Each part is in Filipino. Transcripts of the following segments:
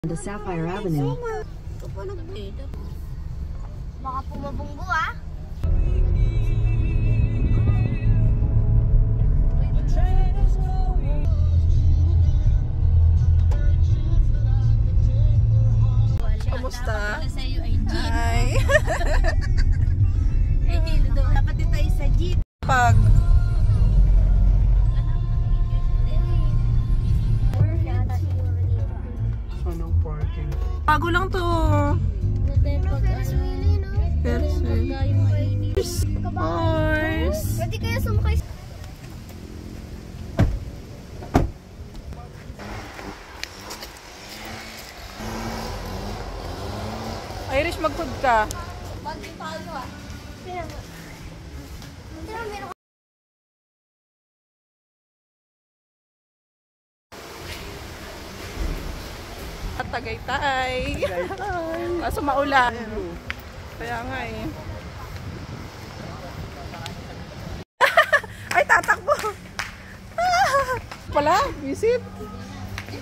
To Sapphire Avenue. Baka pumabunggo ah. Kumusta? Hi. Dapat dito tayo sa jeep. Pag Anong parking? bago lang to. Horse. Pwede kaya sumakay. Irish, mag-food ka. At Tagaytay. Kaso maulan. Kaya nga eh. Ay, tatakbo. Pala, visit.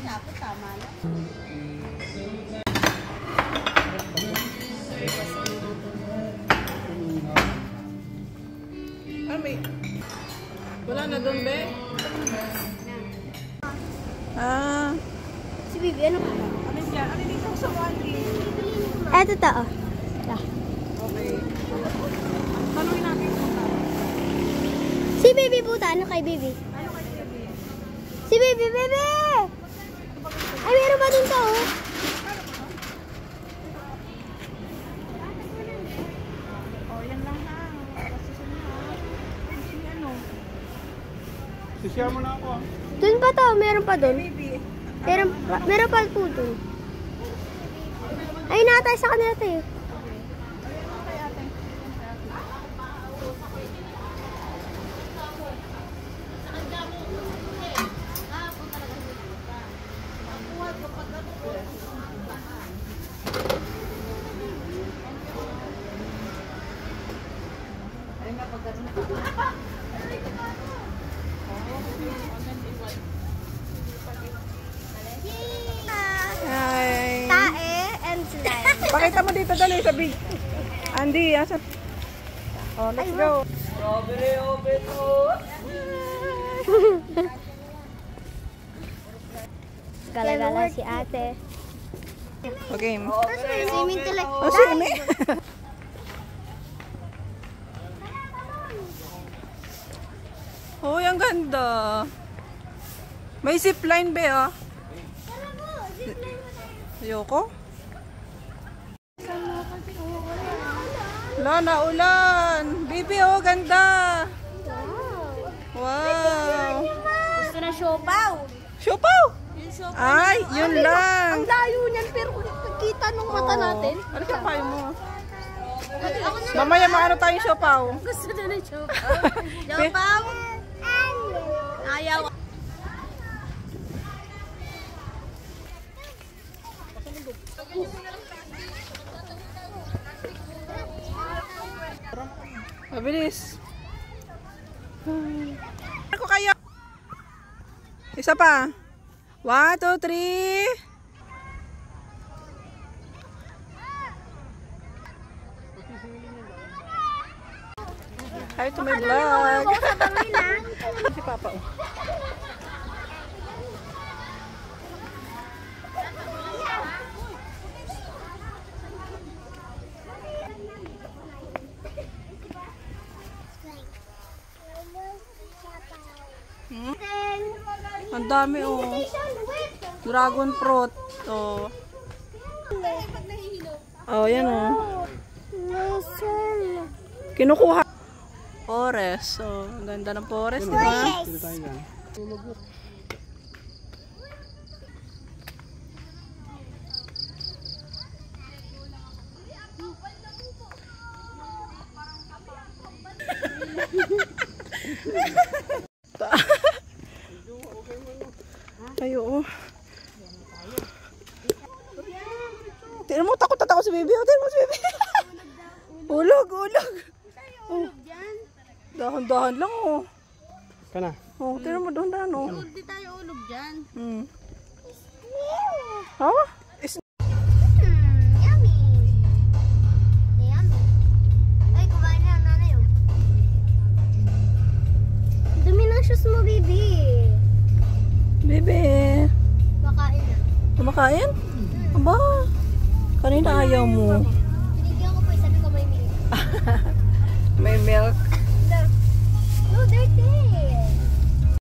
Dapat tama lang. May... Wala na doon, be? Ah. Si Bibi, ano ka? Ano dyan? Ano dito sa Wally? Eto to. Okay. Tanungin natin kung Si Bibi puta. Ano kay Bibi? Si Bibi, Bibi! Ay, meron ba dun to? Sisiya mo na ako. Dun pa to. Meron pa dun. Meron pa po dun. Ay, natay sa kanila tayo. Hi. Tae and slime. Pakita mo dito, dali, sa big. Andy, asa? Oh, let's go. Strawberry open Gala-gala si ate. Okay. Swimming to like. Oh, swimming. Oh, ang ganda. May zipline ba, oh? Ayoko. Wala na ulan. Bibi, oh, ganda. Wow. Gusto na siopaw. Siopaw. Ay, yun lang. Ang layo niyan pero kita nung mata natin. Ano sa payo mo? Mamaya maano tayong siopaw. Gusto na ng siopaw. Siopaw? Ayaw. Mabilis. Ako kayo. Isa pa. 1, 2, 3. Hi to my vlog. Si Papa. Ang dami oh. Dragon fruit. Oh. Oh, yan oh. Kinukuha. Forest. Oh, ang ganda ng forest, di ba? Ayo. Tignan mo, takot si Bibi. Tignan mo si Bibi. Ulog. Ulog dyan. Dahan-dahan lang oh. Kana? Oh, tignan mo dahan-dahan oh. Hindi tayo ulog dyan. Ha? kakain? Aba, kanina ayaw mo.